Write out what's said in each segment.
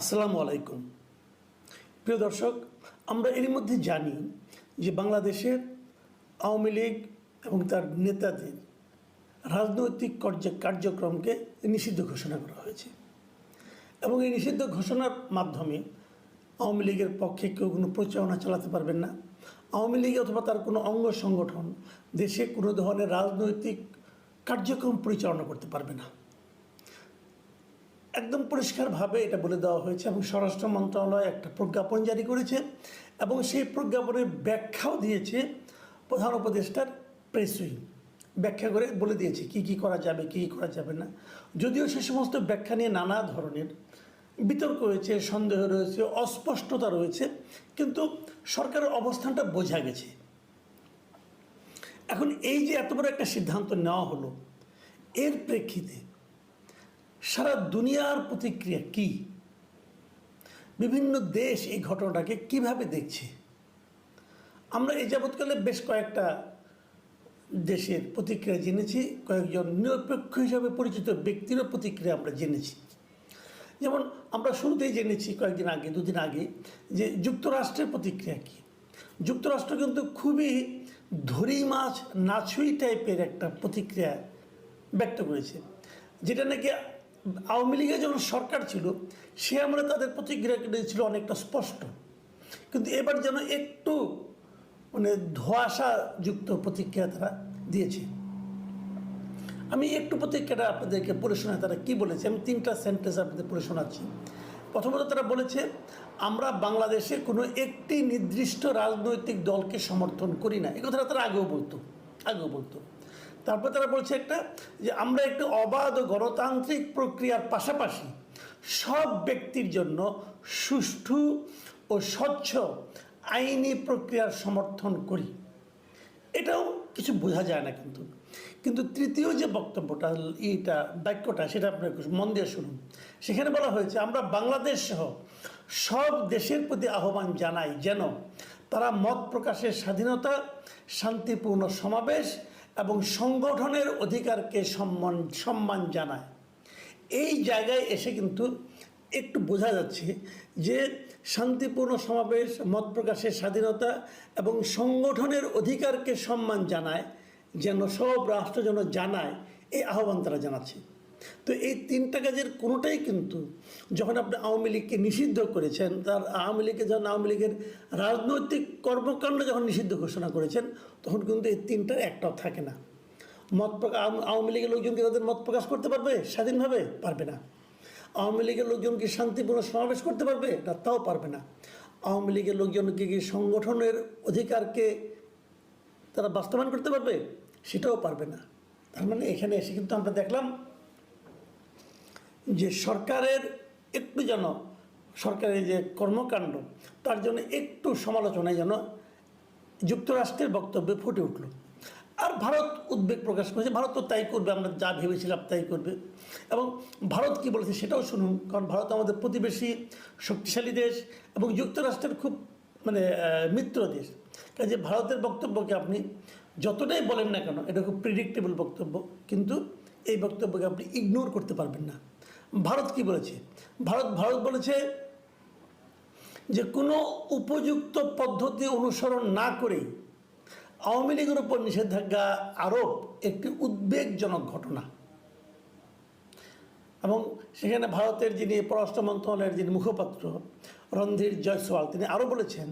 আসসালামু আলাইকুম। প্রিয় দর্শক, আমরা এরই মধ্যে জানি যে বাংলাদেশের আওয়ামী লীগ এবং তার নেতাদের রাজনৈতিক কার্যক্রমকে নিষিদ্ধ ঘোষণা করা হয়েছে এবং এই নিষিদ্ধ ঘোষণার মাধ্যমে আওয়ামী লীগের পক্ষে কেউ কোনো প্রচারণা চালাতে পারবেন না। আওয়ামী লীগ অথবা তার কোনো অঙ্গ সংগঠন দেশে কোনো ধরনের রাজনৈতিক কার্যক্রম পরিচালনা করতে পারবে না। একদম পরিষ্কারভাবে এটা বলে দেওয়া হয়েছে এবং স্বরাষ্ট্র মন্ত্রণালয় একটা প্রজ্ঞাপন জারি করেছে এবং সেই প্রজ্ঞাপনের ব্যাখ্যাও দিয়েছে প্রধান উপদেষ্টার প্রেস উইং। ব্যাখ্যা করে বলে দিয়েছে কী কী করা যাবে, কী কী করা যাবে না। যদিও সে সমস্ত ব্যাখ্যা নিয়ে নানা ধরনের বিতর্ক রয়েছে, সন্দেহ রয়েছে, অস্পষ্টতা রয়েছে, কিন্তু সরকারের অবস্থানটা বোঝা গেছে। এখন এই যে এত বড় একটা সিদ্ধান্ত নেওয়া হলো, এর প্রেক্ষিতে সারা দুনিয়ার প্রতিক্রিয়া কি? বিভিন্ন দেশ এই ঘটনাটাকে কিভাবে দেখছে? আমরা এই যাবৎকালে বেশ কয়েকটা দেশের প্রতিক্রিয়া জেনেছি, কয়েকজন নিরপেক্ষ হিসাবে পরিচিত ব্যক্তিরও প্রতিক্রিয়া আমরা জেনেছি। যেমন আমরা শুরুতেই জেনেছি কয়েকদিন আগে, দুদিন আগে, যে যুক্তরাষ্ট্রের প্রতিক্রিয়া কী। যুক্তরাষ্ট্র কিন্তু খুবই ধরি মাছ নাছুই টাইপের একটা প্রতিক্রিয়া ব্যক্ত করেছে, যেটা নাকি আওয়ামী লীগের যখন সরকার ছিল সে আমরা তাদের প্রতিক্রিয়া ছিল অনেকটা স্পষ্ট, কিন্তু এবার যেন একটু ধোঁয়াশাযুক্ত প্রতিক্রিয়া তারা দিয়েছে। আমি একটু প্রতিক্রিয়াটা আপনাদেরকে পড়ে শোনাই তারা কী বলেছে। আমি 3টা সেন্টেন্স আপনাদের পড়ে শোনাচ্ছি। প্রথমত তারা বলেছে, আমরা বাংলাদেশে কোনো একটি নির্দিষ্ট রাজনৈতিক দলকে সমর্থন করি না। এই কথাটা তারা আগেও বলতো। তারপর তারা বলছে একটা, যে আমরা একটি অবাধ গণতান্ত্রিক প্রক্রিয়ার পাশাপাশি সব ব্যক্তির জন্য সুষ্ঠু ও স্বচ্ছ আইনি প্রক্রিয়ার সমর্থন করি। এটাও কিছু বোঝা যায় না, কিন্তু তৃতীয় যে বক্তব্যটা, বাক্যটা, সেটা আপনার মন দিয়ে শুনুন। সেখানে বলা হয়েছে, আমরা বাংলাদেশ সহ সব দেশের প্রতি আহ্বান জানাই যেন তারা মত প্রকাশের স্বাধীনতা, শান্তিপূর্ণ সমাবেশ এবং সংগঠনের অধিকারকে সম্মান জানায়। এই জায়গায় এসে কিন্তু একটু বোঝা যাচ্ছে যে শান্তিপূর্ণ সমাবেশ, মত প্রকাশের স্বাধীনতা এবং সংগঠনের অধিকারকে সম্মান জানায়, যেন সব রাষ্ট্র যেন জানায়, এই আহ্বান তারা জানাচ্ছে। তো এই 3টা কাজের কোনোটাই কিন্তু যখন আপনি আওয়ামী লীগকে নিষিদ্ধ করেছেন, তার আওয়ামী লীগের রাজনৈতিক কর্মকাণ্ড যখন নিষিদ্ধ ঘোষণা করেছেন, তখন কিন্তু এই 3টার একটাও থাকে না। আওয়ামী লীগের লোকজন কি তাদের মত প্রকাশ করতে পারবে স্বাধীনভাবে? পারবে না। আওয়ামী লীগের লোকজন কি শান্তিপূর্ণ সমাবেশ করতে পারবে? না, তাও পারবে না। আওয়ামী লীগের লোকজনকে কি সংগঠনের অধিকারকে তারা বাস্তবায়ন করতে পারবে? সেটাও পারবে না। তার মানে এখানে এসে কিন্তু আমরা দেখলাম যে সরকারের একটু যেন সরকারের যে কর্মকাণ্ড, তার জন্য একটু সমালোচনায় যেন যুক্তরাষ্ট্রের বক্তব্যে ফুটে উঠল। আর ভারত উদ্বেগ প্রকাশ করেছে। ভারত তো তাই করবে, আমরা যা ভেবেছিলাম তাই করবে। এবং ভারত কি বলেছে সেটাও শুনুন, কারণ ভারত আমাদের প্রতিবেশী শক্তিশালী দেশ এবং যুক্তরাষ্ট্রের খুব মিত্র দেশ। কাজে ভারতের বক্তব্যকে আপনি যতটাই বলেন না কেন, এটা খুব প্রিডিক্টেবল বক্তব্য, কিন্তু এই বক্তব্যকে আপনি ইগনোর করতে পারবেন না। ভারত কি বলেছে? ভারত বলেছে যে কোনো উপযুক্ত পদ্ধতি অনুসরণ না করেই আওয়ামী লীগের উপর নিষেধাজ্ঞা আরোপ একটি উদ্বেগজনক ঘটনা। এবং সেখানে ভারতের যিনি পররাষ্ট্র মন্ত্রণালয়ের যিনি মুখপাত্র রণধীর জয়সওয়াল, তিনি আরও বলেছেন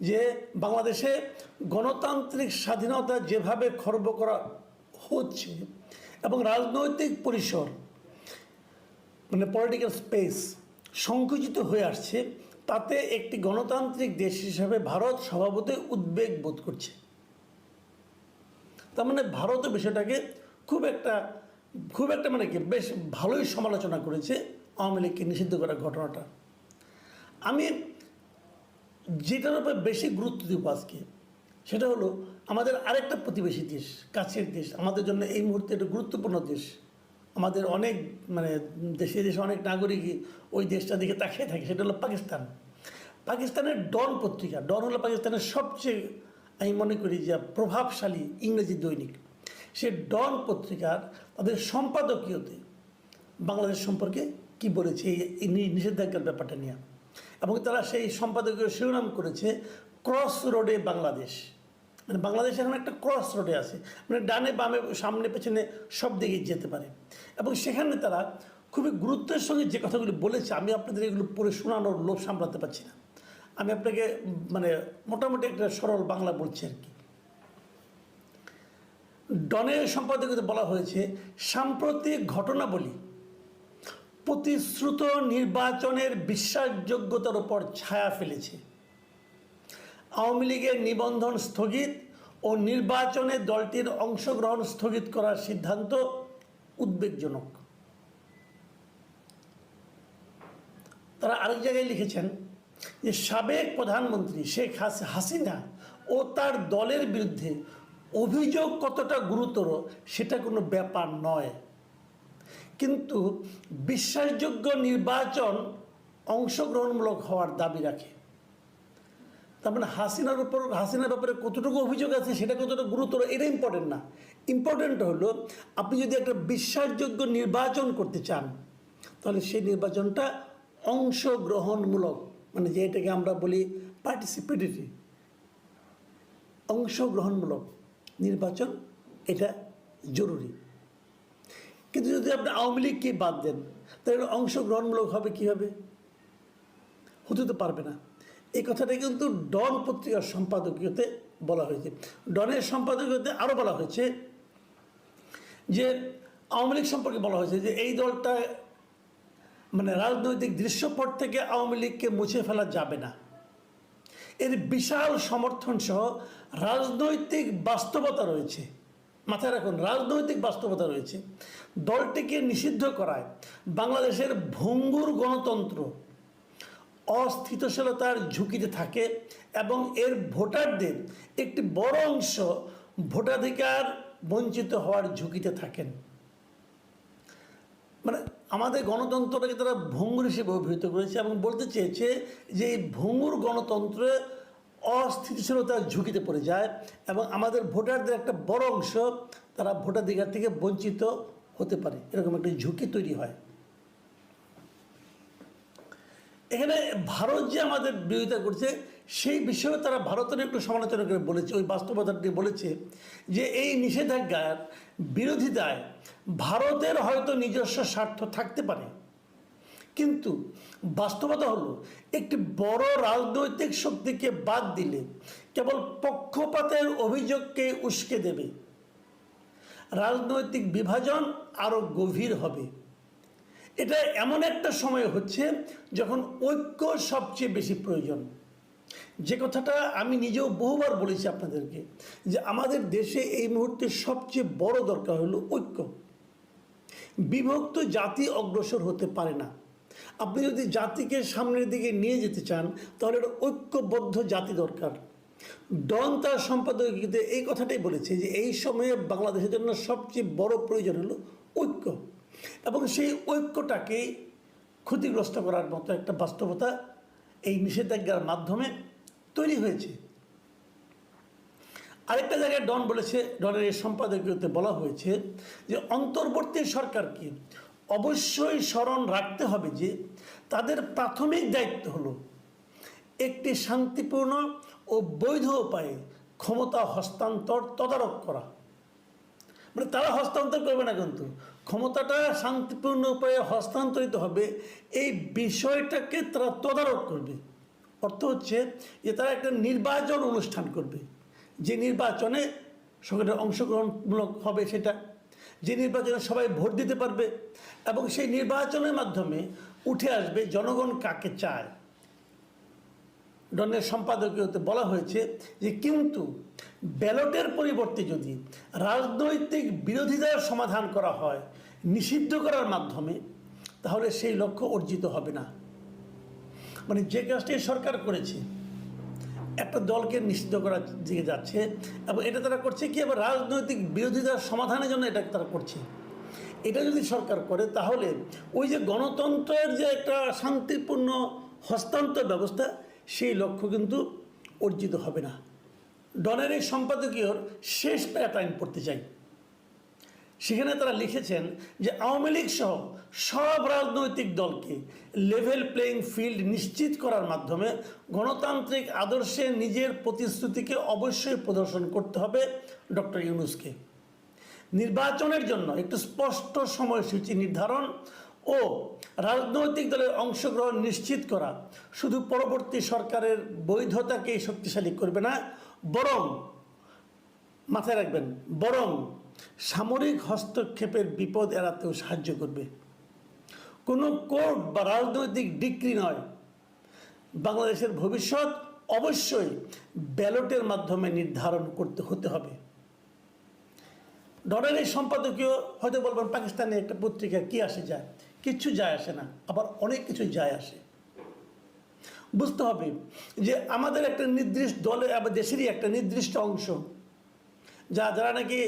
যে বাংলাদেশে গণতান্ত্রিক স্বাধীনতা যেভাবে খর্ব করা হচ্ছে এবং রাজনৈতিক পরিসর পলিটিক্যাল স্পেস সংকুচিত হয়ে আসছে, তাতে একটি গণতান্ত্রিক দেশ হিসাবে ভারত স্বভাবতই উদ্বেগ বোধ করছে। তার মানে ভারতও বিষয়টাকে খুব একটা বেশ ভালোই সমালোচনা করেছে আওয়ামী লীগকে নিষিদ্ধ করার ঘটনাটা। আমি যেটার উপর বেশি গুরুত্ব দিব আজকে, সেটা হলো আমাদের আরেকটা প্রতিবেশী দেশ, কাছের দেশ, আমাদের জন্য এই মুহূর্তে একটা গুরুত্বপূর্ণ দেশ। আমাদের অনেক দেশে অনেক নাগরিকই ওই দেশটা দিকে তাকিয়ে থাকে, সেটা হলো পাকিস্তান। পাকিস্তানের ডন পত্রিকা, ডন হলো পাকিস্তানের সবচেয়ে, আমি মনে করি যে প্রভাবশালী ইংরেজি দৈনিক। সে ডন পত্রিকার তাদের সম্পাদকীয়তে বাংলাদেশ সম্পর্কে কি বলেছে এই নিষেধাজ্ঞার ব্যাপারটা নিয়ে, এবং তারা সেই সম্পাদকীয় শিরোনাম করেছে ক্রস রোডে বাংলাদেশ। মানে বাংলাদেশ এখন একটা ক্রস রোডে আছে, মানে ডানে বামে সামনে পেছনে সব দিকে যেতে পারে। এবং সেখানে তারা খুবই গুরুত্বের সঙ্গে যে কথাগুলি বলেছে, আমি আপনাদের এগুলো পড়ে শোনানোর লোভ সামলাতে পারছি না। আমি আপনাকে মানে মোটামুটি একটা সরল বাংলা বলছি আর কি। ডনের সম্পাদকীয়তে বলা হয়েছে, সাম্প্রতিক ঘটনাবলী প্রতিশ্রুত নির্বাচনের বিশ্বাসযোগ্যতার উপর ছায়া ফেলেছে। আওয়ামী লীগের নিবন্ধন স্থগিত ও নির্বাচনে দলটির অংশগ্রহণ স্থগিত করার সিদ্ধান্ত উদ্বেগজনক। তারা আরেক জায়গায় লিখেছেন যে সাবেক প্রধানমন্ত্রী শেখ হাসিনা ও তার দলের বিরুদ্ধে অভিযোগ কতটা গুরুতর সেটা কোনো ব্যাপার নয়, কিন্তু বিশ্বাসযোগ্য নির্বাচন অংশগ্রহণমূলক হওয়ার দাবি রাখে। তার মানে হাসিনার ব্যাপারে কতটুকু অভিযোগ আছে সেটা কতটা গুরুতর এটা ইম্পর্টেন্ট না। ইম্পর্টেন্ট হলো আপনি যদি একটা বিশ্বাসযোগ্য নির্বাচন করতে চান তাহলে সেই নির্বাচনটা অংশগ্রহণমূলক, মানে যেটাকে আমরা বলি পার্টিসিপেটরি, অংশগ্রহণমূলক নির্বাচন, এটা জরুরি। কিন্তু যদি আপনি আওয়ামী লীগকে বাদ দেন তাহলে অংশগ্রহণমূলক হবে কীভাবে? হতে তো পারবে না। এই কথাটা কিন্তু ডন পত্রিকার সম্পাদকীয়তে বলা হয়েছে। ডনের সম্পাদকীয়তে আরও বলা হয়েছে যে আওয়ামী লীগ সম্পর্কে বলা হয়েছে যে এই দলটা মানে রাজনৈতিক দৃশ্যপট থেকে আওয়ামী লীগকে মুছে ফেলা যাবে না। এর বিশাল সমর্থন সহ রাজনৈতিক বাস্তবতা রয়েছে। মাথায় রাখুন, রাজনৈতিক বাস্তবতা রয়েছে। দলটিকে নিষিদ্ধ করায় বাংলাদেশের ভঙ্গুর গণতন্ত্র অস্থিতিশীলতার ঝুঁকিতে থাকে এবং এর ভোটারদের একটি বড় অংশ ভোটাধিকার বঞ্চিত হওয়ার ঝুঁকিতে থাকেন। মানে আমাদের গণতন্ত্রটাকে তারা ভঙ্গুর হিসেবে অভিহিত করেছে এবং বলতে চেয়েছে যে এই ভঙ্গুর গণতন্ত্রে অস্থিতিশীলতার ঝুঁকিতে পড়ে যায় এবং আমাদের ভোটারদের একটা বড় অংশ তারা ভোটাধিকার থেকে বঞ্চিত হতে পারে, এরকম একটা ঝুঁকি তৈরি হয়। এখানে ভারত যে আমাদের বিরোধিতা করছে সেই বিষয়ে তারা ভারতের একটু সমালোচনা করে বলেছে, ওই বাস্তবতাটি বলেছে যে এই নিষেধাজ্ঞার বিরোধিতায় ভারতের হয়তো নিজস্ব স্বার্থ থাকতে পারে, কিন্তু বাস্তবতা হলো একটি বড় রাজনৈতিক শক্তিকে বাদ দিলে কেবল পক্ষপাতের অভিযোগকে উস্কে দেবে, রাজনৈতিক বিভাজন আরও গভীর হবে। এটা এমন একটা সময় হচ্ছে যখন ঐক্য সবচেয়ে বেশি প্রয়োজন। যে কথাটা আমি নিজেও বহুবার বলেছি আপনাদেরকে যে আমাদের দেশে এই মুহূর্তে সবচেয়ে বড় দরকার হলো ঐক্য। বিভক্ত জাতি অগ্রসর হতে পারে না। আপনি যদি জাতিকে সামনের দিকে নিয়ে যেতে চান তাহলে ঐক্যবদ্ধ জাতি দরকার। ডন তার সম্পাদকীয়তে এই কথাটাই বলেছে যে এই সময়ে বাংলাদেশের জন্য সবচেয়ে বড় প্রয়োজন হলো ঐক্য, এবং সেই ঐক্যটাকে ক্ষতিগ্রস্ত করার মতো একটা বাস্তবতা এই নিষেধাজ্ঞার মাধ্যমে তৈরি হয়েছে। আরেকটা জায়গায় ডন বলেছে, ডনের এই সম্পাদকীয়তে বলা হয়েছে যে অন্তর্বর্তী সরকারকে অবশ্যই স্মরণ রাখতে হবে যে তাদের প্রাথমিক দায়িত্ব হলো একটি শান্তিপূর্ণ ও বৈধ উপায়ে ক্ষমতা হস্তান্তর তদারক করা। মানে তারা হস্তান্তর করবে না, কিন্তু ক্ষমতাটা শান্তিপূর্ণ উপায়ে হস্তান্তরিত হবে এই বিষয়টাকে তারা তদারক করবে। অর্থ হচ্ছে যে তারা একটা নির্বাচন অনুষ্ঠান করবে, যে নির্বাচনে সকলের অংশগ্রহণমূলক হবে, সেটা যে নির্বাচনে সবাই ভোট দিতে পারবে এবং সেই নির্বাচনের মাধ্যমে উঠে আসবে জনগণ কাকে চায়। ডনের সম্পাদকীয়তে বলা হয়েছে যে কিন্তু ব্যালটের পরিবর্তে যদি রাজনৈতিক বিরোধিতার সমাধান করা হয় নিষিদ্ধ করার মাধ্যমে, তাহলে সেই লক্ষ্য অর্জিত হবে না। মানে যে কাজটি সরকার করেছে, একটা দলকে নিষিদ্ধ করার দিকে যাচ্ছে এবং এটা তারা করছে কি আবার রাজনৈতিক বিরোধিতার সমাধানের জন্য এটা তারা করছে। এটা যদি সরকার করে তাহলে ওই যে গণতন্ত্রের যে একটা শান্তিপূর্ণ হস্তান্তর ব্যবস্থা সেই লক্ষ্য কিন্তু অর্জিত হবে না। ডনের এই সম্পাদকীয়র শেষ প্যারাটা আমি পড়তে চাই। সেখানে তারা লিখেছেন যে আওয়ামী লীগ সহ সব রাজনৈতিক দলকে লেভেল প্লেইং ফিল্ড নিশ্চিত করার মাধ্যমে গণতান্ত্রিক আদর্শে নিজের প্রতিশ্রুতিকে অবশ্যই প্রদর্শন করতে হবে ডক্টর ইউনূসকে। নির্বাচনের জন্য একটু স্পষ্ট সময়সূচি নির্ধারণ ও রাজনৈতিক দলের অংশগ্রহণ নিশ্চিত করা শুধু পরবর্তী সরকারের বৈধতাকেই শক্তিশালী করবে না, বরং মাথায় রাখবেন, বরং সামরিক হস্তক্ষেপের বিপদ এড়াতেও সাহায্য করবে। কোনো কোর্ট বা রাজনৈতিক ডিক্রি নয়, বাংলাদেশের ভবিষ্যৎ অবশ্যই ব্যালটের মাধ্যমে নির্ধারণ করতে হতে হবে। ডনের এই সম্পাদকীয় হয়তো বলবেন পাকিস্তানি একটা পত্রিকা কি আসে যায়, কিচ্ছু যায় আসে না, আবার অনেক কিছু যায় আসে। বুঝতে হবে যে আমাদের একটা নির্দিষ্ট দলে আবার দেশেরই একটা নির্দিষ্ট অংশ যারা নাকি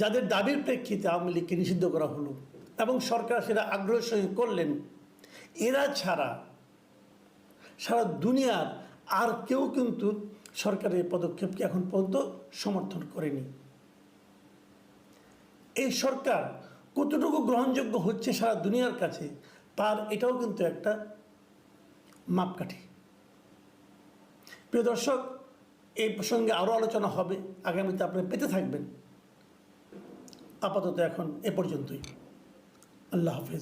যাদের দাবির প্রেক্ষিতে আওয়ামী লীগকে নিষিদ্ধ করা হলো এবং সরকার সেটা আগ্রহের সঙ্গে করলেন, এরা ছাড়া সারা দুনিয়ার আর কেউ কিন্তু সরকারের পদক্ষেপকে এখন পর্যন্ত সমর্থন করেনি। এই সরকার কতটুকু গ্রহণযোগ্য হচ্ছে সারা দুনিয়ার কাছে তার এটাও কিন্তু একটা মাপকাঠি। প্রিয় দর্শক, এই প্রসঙ্গে আরও আলোচনা হবে, আগামীতে আপনারা পেতে থাকবেন। আপাতত এখন এ পর্যন্তই। আল্লাহ হাফেজ।